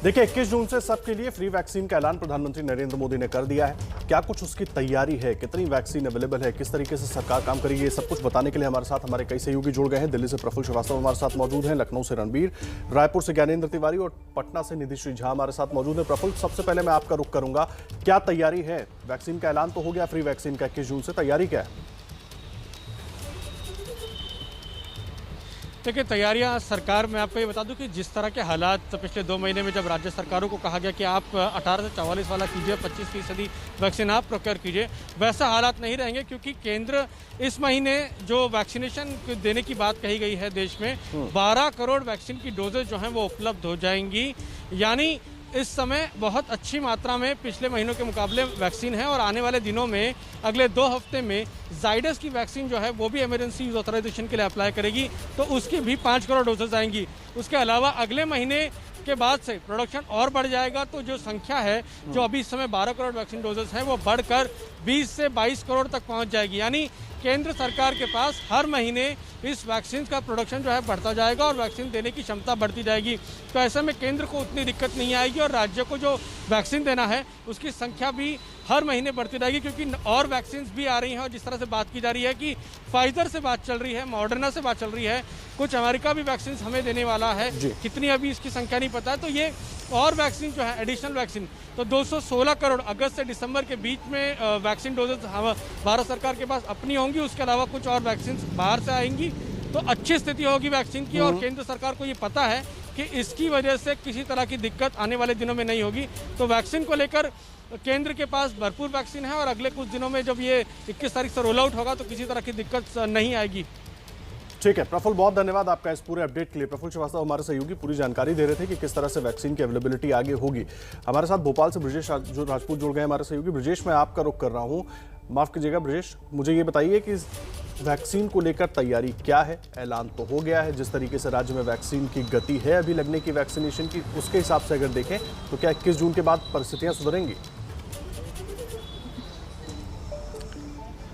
देखिए 21 जून से सबके लिए फ्री वैक्सीन का ऐलान प्रधानमंत्री नरेंद्र मोदी ने कर दिया है। क्या कुछ उसकी तैयारी है, कितनी वैक्सीन अवेलेबल है, किस तरीके से सरकार काम करेगी, ये सब कुछ बताने के लिए हमारे साथ हमारे कई सहयोगी जुड़ गए हैं। दिल्ली से प्रफुल्ल श्रीवास्तव हमारे साथ मौजूद हैं, लखनऊ से रणबीर, रायपुर से ज्ञानेंद्र तिवारी और पटना से निधि श्री झा हमारे साथ मौजूद है। प्रफुल्ल, सबसे पहले मैं आपका रुख करूंगा, क्या तैयारी है? वैक्सीन का ऐलान तो हो गया फ्री वैक्सीन का 21 जून से, तैयारी क्या है? देखिए तैयारियां सरकार, मैं आपको ये बता दूं कि जिस तरह के हालात पिछले 2 महीने में जब राज्य सरकारों को कहा गया कि आप 18 से 44 वाला कीजिए, 25% वैक्सीन आप प्रोक्योर कीजिए, वैसा हालात नहीं रहेंगे क्योंकि केंद्र इस महीने जो वैक्सीनेशन देने की बात कही गई है देश में 12 करोड़ वैक्सीन की डोजेज जो हैं वो उपलब्ध हो जाएंगी। यानी इस समय बहुत अच्छी मात्रा में पिछले महीनों के मुकाबले वैक्सीन है और आने वाले दिनों में अगले 2 हफ्ते में जाइडस की वैक्सीन जो है वो भी इमरजेंसी यूज ऑथराइजेशन के लिए अप्लाई करेगी, तो उसकी भी 5 करोड़ डोजेज आएंगी। उसके अलावा अगले महीने के बाद से प्रोडक्शन और बढ़ जाएगा, तो जो संख्या है जो अभी इस समय 12 करोड़ वैक्सीन डोजेज हैं वो बढ़कर 20 से 22 करोड़ तक पहुंच जाएगी। यानी केंद्र सरकार के पास हर महीने इस वैक्सीन का प्रोडक्शन जो है बढ़ता जाएगा और वैक्सीन देने की क्षमता बढ़ती जाएगी। तो ऐसे में केंद्र को उतनी दिक्कत नहीं आएगी और राज्य को जो वैक्सीन देना है उसकी संख्या भी हर महीने बढ़ती रहेगी, क्योंकि और वैक्सीन भी आ रही हैं। और जिस तरह से बात की जा रही है कि फाइजर से बात चल रही है, मॉडर्ना से बात चल रही है, कुछ अमेरिका भी वैक्सीन हमें देने वाला है, कितनी अभी इसकी संख्या नहीं पता है। तो ये और वैक्सीन जो है एडिशनल वैक्सीन, तो 216 करोड़ अगस्त से दिसंबर के बीच में वैक्सीन डोजेज भारत सरकार के पास अपनी होंगी। उसके अलावा कुछ और वैक्सीन बाहर से आएंगी, तो अच्छी स्थिति होगी वैक्सीन की। और केंद्र सरकार को ये पता है कि इसकी वजह से किसी तरह की दिक्कत आने वाले दिनों में नहीं होगी। तो वैक्सीन को लेकर केंद्र के पास भरपूर वैक्सीन है और अगले कुछ दिनों में जब ये 21 तारीख से रोल आउट होगा तो किसी तरह की दिक्कत नहीं आएगी। ठीक है प्रफुल्ल, बहुत धन्यवाद आपका इस पूरे अपडेट के लिए। प्रफुल्ल श्रीवास्तव हमारे सहयोगी पूरी जानकारी दे रहे थे कि किस तरह से वैक्सीन की अवेलेबिलिटी आगे होगी। हमारे साथ भोपाल से ब्रजेश राजपूत जुड़ गए हमारे सहयोगी। ब्रजेश, मैं आपका रुख कर रहा हूँ, माफ कीजिएगा ब्रजेश, मुझे ये बताइए कि वैक्सीन को लेकर तैयारी क्या है? ऐलान तो हो गया है, जिस तरीके से राज्य में वैक्सीन की गति है अभी लगने की वैक्सीनेशन की, उसके हिसाब से अगर देखें तो क्या 21 जून के बाद परिस्थितियां सुधरेंगी?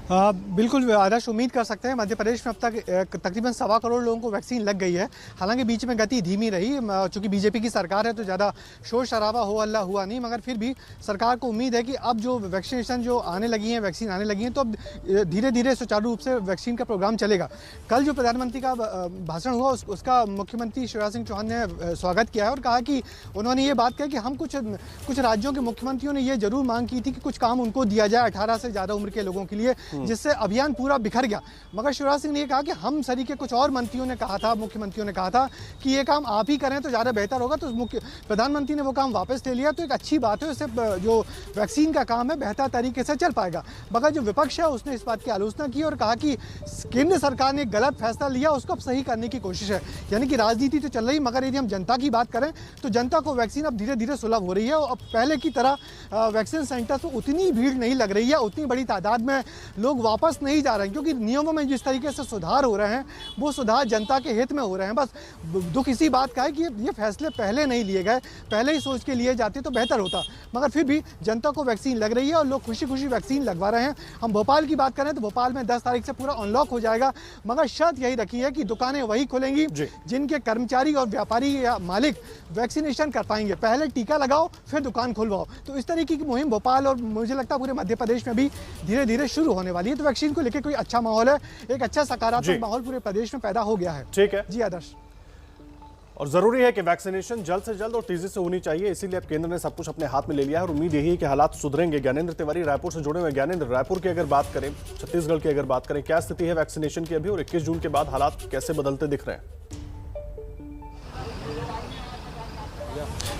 बिल्कुल आदर्श, उम्मीद कर सकते हैं। मध्य प्रदेश में अब तक तकरीबन 1.25 करोड़ लोगों को वैक्सीन लग गई है। हालांकि बीच में गति धीमी रही, चूंकि बीजेपी की सरकार है तो ज़्यादा शोर शराबा हो हल्ला हुआ नहीं, मगर फिर भी सरकार को उम्मीद है कि अब जो वैक्सीनेशन जो आने लगी है, वैक्सीन आने लगी है, तो अब धीरे धीरे सुचारू रूप से वैक्सीन का प्रोग्राम चलेगा। कल जो प्रधानमंत्री का भाषण हुआ उसका मुख्यमंत्री शिवराज सिंह चौहान ने स्वागत किया है और कहा कि उन्होंने ये बात कही कि हम कुछ राज्यों के मुख्यमंत्रियों ने ये जरूर मांग की थी कि कुछ काम उनको दिया जाए 18 से ज़्यादा उम्र के लोगों के लिए, जिससे अभियान पूरा बिखर गया। मगर शिवराज सिंह ने यह कहा कि हम सभी के कुछ और मंत्रियों ने कहा था, मुख्यमंत्रियों ने कहा था कि ये काम आप ही करें तो ज़्यादा बेहतर होगा। तो प्रधानमंत्री ने वो काम वापस ले लिया, तो एक अच्छी बात है, इससे जो वैक्सीन का काम है बेहतर तरीके से चल पाएगा। मगर जो विपक्ष है उसने इस बात की आलोचना की और कहा कि केंद्र सरकार ने गलत फैसला लिया, उसको अब सही करने की कोशिश है। यानी कि राजनीति तो चल रही, मगर यदि हम जनता की बात करें तो जनता को वैक्सीन अब धीरे धीरे सुलभ हो रही है और अब पहले की तरह वैक्सीन सेंटर पर उतनी भीड़ नहीं लग रही है, उतनी बड़ी तादाद में लोग वापस नहीं जा रहे हैं, क्योंकि नियमों में जिस तरीके से सुधार हो रहे हैं वो सुधार जनता के हित में हो रहे हैं। बस दुख इसी बात का है कि ये फैसले पहले नहीं लिए गए, पहले ही सोच के लिए जाते तो बेहतर होता। मगर फिर भी जनता को वैक्सीन लग रही है और लोग खुशी खुशी वैक्सीन लगवा रहे हैं। हम भोपाल की बात करें तो भोपाल में 10 तारीख से पूरा अनलॉक हो जाएगा, मगर शर्त यही रखी है कि दुकानें वही खुलेंगी जिनके कर्मचारी और व्यापारी या मालिक वैक्सीनेशन कर पाएंगे। पहले टीका लगाओ फिर दुकान खुलवाओ। तो इस तरीके की मुहिम भोपाल और मुझे लगता है पूरे मध्य प्रदेश में भी धीरे धीरे शुरू होने वाली है। तो वैक्सीन को लेकर कोई अच्छा माहौल है, एक अच्छा सकारात्मक माहौल पूरे प्रदेश में पैदा हो गया है। ठीक है जी आदर्श, और जरूरी है कि वैक्सीनेशन जल्द से जल्द और तेजी से होनी चाहिए, इसीलिए अब केंद्र ने सब कुछ अपने हाथ में ले लिया है और उम्मीद यही है कि हालात सुधरेंगे। ज्ञानेंद्र तिवारी रायपुर से जुड़े हुए। ज्ञानेंद्र, रायपुर की अगर बात करें, छत्तीसगढ़ की अगर बात करें, क्या स्थिति है वैक्सीनेशन की अभी और 21 जून के बाद हालात कैसे बदलते दिख रहे हैं?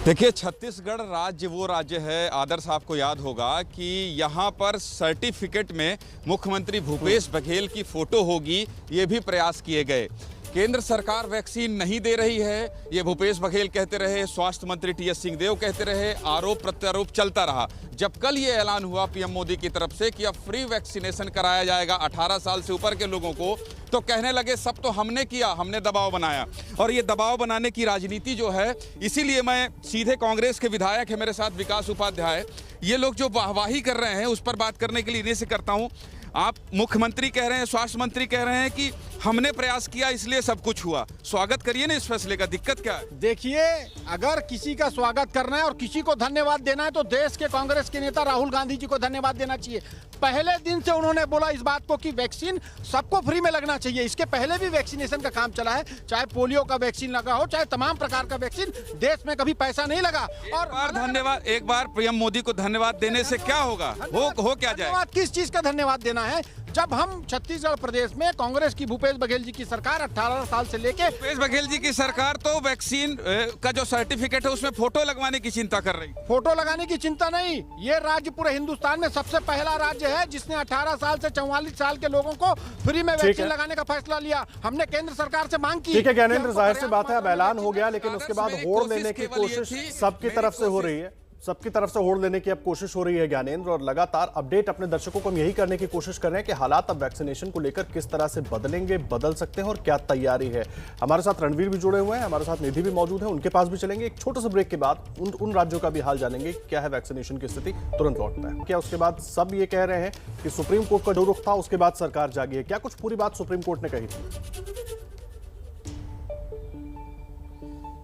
देखिए, छत्तीसगढ़ राज्य वो राज्य है, आदर्श आपको याद होगा कि यहाँ पर सर्टिफिकेट में मुख्यमंत्री भूपेश बघेल की फोटो होगी, ये भी प्रयास किए गए। केंद्र सरकार वैक्सीन नहीं दे रही है, ये भूपेश बघेल कहते रहे, स्वास्थ्य मंत्री टी.एस. सिंहदेव कहते रहे, आरोप प्रत्यारोप चलता रहा। जब कल ये ऐलान हुआ पीएम मोदी की तरफ से कि अब फ्री वैक्सीनेशन कराया जाएगा 18 साल से ऊपर के लोगों को, तो कहने लगे सब तो हमने किया, हमने दबाव बनाया। और ये दबाव बनाने की राजनीति जो है, इसीलिए मैं सीधे कांग्रेस के विधायक है मेरे साथ विकास उपाध्याय, ये लोग जो वाहवाही कर रहे हैं उस पर बात करने के लिए इन्हीं से करता हूँ। आप मुख्यमंत्री कह रहे हैं, स्वास्थ्य मंत्री कह रहे हैं कि हमने प्रयास किया इसलिए सब कुछ हुआ। स्वागत करिए ना इस फैसले का, दिक्कत क्या है? देखिए, अगर किसी का स्वागत करना है और किसी को धन्यवाद देना है तो देश के कांग्रेस के नेता राहुल गांधी जी को धन्यवाद देना चाहिए। पहले दिन से उन्होंने बोला इस बात को कि वैक्सीन सबको फ्री में लगना चाहिए। इसके पहले भी वैक्सीनेशन का काम चला है, चाहे पोलियो का वैक्सीन लगा हो, चाहे तमाम प्रकार का वैक्सीन, देश में कभी पैसा नहीं लगा। और धन्यवाद, एक बार पीएम मोदी को धन्यवाद देने से क्या होगा? हो क्या जाएगा? किस चीज का धन्यवाद देना है? जब हम छत्तीसगढ़ प्रदेश में कांग्रेस की भूपेश बघेल जी की सरकार 18 साल से लेके, भूपेश बघेल जी की सरकार तो वैक्सीन का जो सर्टिफिकेट है उसमें फोटो लगवाने की चिंता कर रही। फोटो लगाने की चिंता नहीं, ये राज्य पूरे हिंदुस्तान में सबसे पहला राज्य है जिसने 18 साल से 44 साल के लोगों को फ्री में वैक्सीन लगाने का फैसला लिया। हमने केंद्र सरकार से मांग की। ठीक है ज्ञानेंद्र, जाहिर सी बात है अब ऐलान हो गया, लेकिन उसके बाद होड़ लेने की कोशिश सबकी तरफ से हो रही है। सबकी तरफ से होड़ लेने की अब कोशिश हो रही है ज्ञानेंद्र, और लगातार अपडेट अपने दर्शकों को हम यही करने की कोशिश कर रहे हैं कि हालात अब वैक्सीनेशन को लेकर किस तरह से बदलेंगे, बदल सकते हैं और क्या तैयारी है। हमारे साथ रणवीर भी जुड़े हुए हैं, हमारे साथ निधि भी मौजूद है, उनके पास भी चलेंगे। एक छोटे से ब्रेक के बाद उन राज्यों का भी हाल जानेंगे, क्या है वैक्सीनेशन की स्थिति, तुरंत लौटता है। क्या उसके बाद सब ये कह रहे हैं कि सुप्रीम कोर्ट का जो रुख था उसके बाद सरकार जागी है, क्या कुछ पूरी बात सुप्रीम कोर्ट ने कही थी?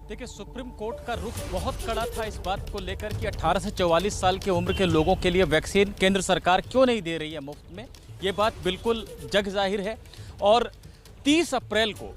देखिए, सुप्रीम कोर्ट का रुख बहुत कड़ा था इस बात को लेकर कि 18 से 44 साल की उम्र के लोगों के लिए वैक्सीन केंद्र सरकार क्यों नहीं दे रही है मुफ्त में। ये बात बिल्कुल जग जाहिर है। और 30 अप्रैल को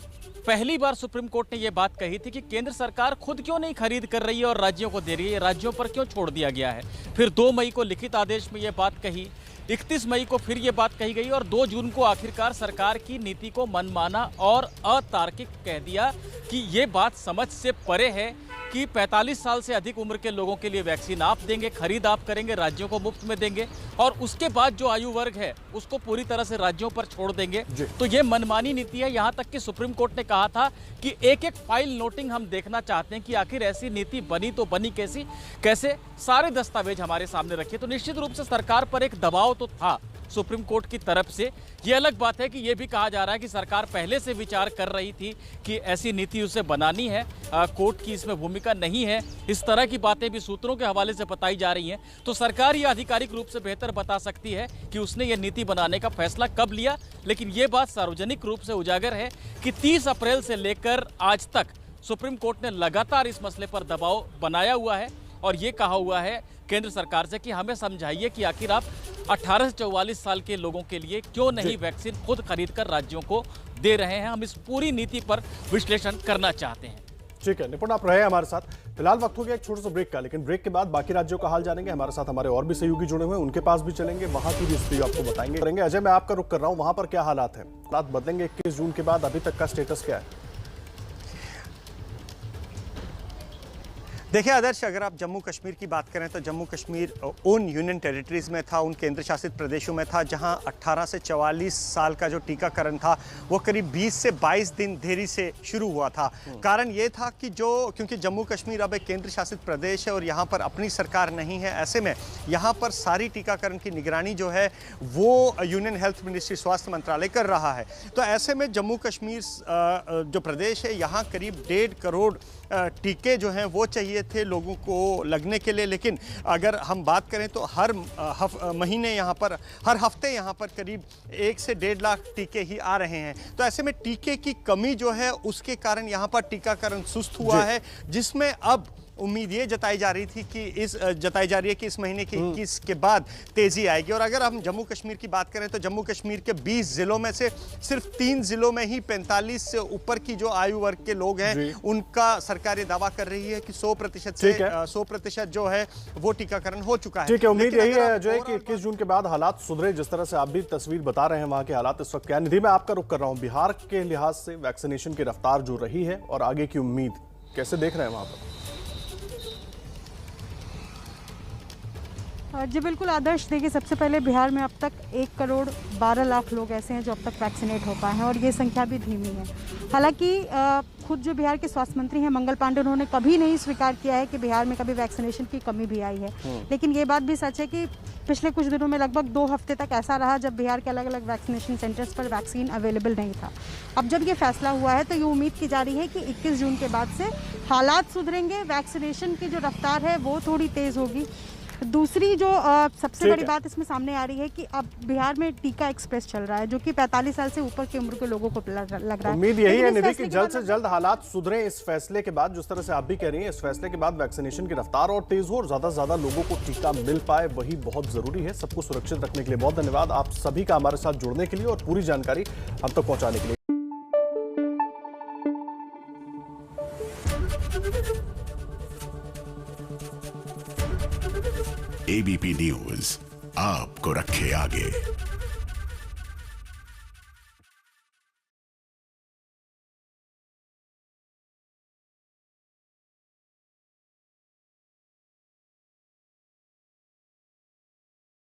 पहली बार सुप्रीम कोर्ट ने ये बात कही थी कि केंद्र सरकार खुद क्यों नहीं खरीद कर रही है और राज्यों को दे रही है, राज्यों पर क्यों छोड़ दिया गया है। फिर 2 मई को लिखित आदेश में ये बात कही, 31 मई को फिर ये बात कही गई और 2 जून को आखिरकार सरकार की नीति को मनमाना और अतार्किक कह दिया कि ये बात समझ से परे है कि 45 साल से अधिक उम्र के लोगों के लिए वैक्सीन आप देंगे, खरीद आप करेंगे, राज्यों को मुफ्त में देंगे और उसके बाद जो आयु वर्ग है उसको पूरी तरह से राज्यों पर छोड़ देंगे। तो ये मनमानी नीति है। यहाँ तक कि सुप्रीम कोर्ट ने कहा था कि एक एक फाइल नोटिंग हम देखना चाहते हैं कि आखिर ऐसी नीति बनी तो बनी कैसे सारे दस्तावेज हमारे सामने रखे। तो निश्चित रूप से सरकार पर एक दबाव तो था सुप्रीम कोर्ट की तरफ से। ये अलग बात है कि ये भी कहा जा रहा है कि सरकार पहले से विचार कर रही थी कि ऐसी नीति उसे बनानी है, कोर्ट की इसमें भूमिका नहीं है। इस तरह की बातें भी सूत्रों के हवाले से बताई जा रही हैं। तो सरकार ये आधिकारिक रूप से बेहतर बता सकती है कि उसने ये नीति बनाने का फैसला कब लिया। लेकिन ये बात सार्वजनिक रूप से उजागर है कि 30 अप्रैल से लेकर आज तक सुप्रीम कोर्ट ने लगातार इस मसले पर दबाव बनाया हुआ है और ये कहा हुआ है केंद्र सरकार से कि हमें समझाइए कि आखिर आप 18 से 44 साल के लोगों के लिए क्यों नहीं वैक्सीन खुद खरीदकर राज्यों को दे रहे हैं। हम इस पूरी नीति पर विश्लेषण करना चाहते हैं। ठीक है निपुण, आप रहे हमारे साथ। फिलहाल वक्त हो गया एक छोटे से ब्रेक का, लेकिन ब्रेक के बाद बाकी राज्यों का हाल जानेंगे। हमारे साथ हमारे और भी सहयोगी जुड़े हुए हैं, उनके पास भी चलेंगे, वहां की भी स्थिति आपको बताएंगे। अजय, मैं आपका रुख कर रहा हूं, वहां पर क्या हालात हैं? हालात बदलेंगे 21 जून के बाद, अभी तक का स्टेटस क्या है? देखिए आदर्श, अगर आप जम्मू कश्मीर की बात करें तो जम्मू कश्मीर उन यूनियन टेरिटरीज़ में था, उन केंद्र शासित प्रदेशों में था जहां 18 से 44 साल का जो टीकाकरण था वो करीब 20 से 22 दिन देरी से शुरू हुआ था। कारण ये था कि क्योंकि जम्मू कश्मीर अब एक केंद्र शासित प्रदेश है और यहाँ पर अपनी सरकार नहीं है, ऐसे में यहाँ पर सारी टीकाकरण की निगरानी जो है वो यूनियन हेल्थ मिनिस्ट्री, स्वास्थ्य मंत्रालय कर रहा है। तो ऐसे में जम्मू कश्मीर जो प्रदेश है यहाँ करीब 1.5 करोड़ टीके जो हैं वो चाहिए थे लोगों को लगने के लिए। लेकिन अगर हम बात करें तो हर महीने यहाँ पर, हर हफ्ते यहाँ पर करीब 1 से 1.5 लाख टीके ही आ रहे हैं। तो ऐसे में टीके की कमी जो है उसके कारण यहाँ पर टीकाकरण सुस्त हुआ है, जिसमें अब उम्मीद ये जताई जा रही है कि इस महीने के 21 के बाद तेजी आएगी। और अगर हम जम्मू कश्मीर की बात करें तो जम्मू कश्मीर के 20 जिलों में से सिर्फ 3 जिलों में ही 45 से ऊपर की जो आयु वर्ग के लोग हैं उनका सरकार ये दावा कर रही है कि 100% जो है वो टीकाकरण हो चुका है। ठीक है, उम्मीद यही है जो है कि 21 जून के बाद हालात सुधरे, जिस तरह से आप भी तस्वीर बता रहे हैं वहां के हालात इस वक्त क्या। निधि, मैं आपका रुख कर रहा हूं, बिहार के लिहाज से वैक्सीनेशन की रफ्तार जो रही है और आगे की उम्मीद कैसे देख रहे हैं वहां पर? जी बिल्कुल आदर्श, देखिए सबसे पहले बिहार में अब तक 1 करोड़ 12 लाख लोग ऐसे हैं जो अब तक वैक्सीनेट हो पाए हैं और ये संख्या भी धीमी है। हालांकि खुद जो बिहार के स्वास्थ्य मंत्री हैं मंगल पांडे, उन्होंने कभी नहीं स्वीकार किया है कि बिहार में कभी वैक्सीनेशन की कमी भी आई है। लेकिन ये बात भी सच है कि पिछले कुछ दिनों में लगभग 2 हफ्ते तक ऐसा रहा जब बिहार के अलग अलग वैक्सीनेशन सेंटर्स पर वैक्सीन अवेलेबल नहीं था। अब जब ये फैसला हुआ है तो ये उम्मीद की जा रही है कि 21 जून के बाद से हालात सुधरेंगे, वैक्सीनेशन की जो रफ्तार है वो थोड़ी तेज़ होगी। दूसरी जो सबसे ठीक बड़ी है। बात इसमें सामने आ रही है कि अब बिहार में टीका एक्सप्रेस चल रहा है, जो कि 45 साल से ऊपर की उम्र के लोगों को लग रहा है। उम्मीद यही लेकिन है इस निधि फैसले कि के जल्द बाद से जल्द हालात सुधरे इस फैसले के बाद। जिस तरह से आप भी कह रही हैं, इस फैसले के बाद वैक्सीनेशन की रफ्तार और तेज हो और ज्यादा से ज्यादा लोगों को टीका मिल पाए, वही बहुत जरूरी है। सबको सुरक्षित रखने के लिए बहुत धन्यवाद आप सभी का हमारे साथ जुड़ने के लिए और पूरी जानकारी हम तक पहुंचाने के लिए। एबीपी न्यूज आपको रखे आगे।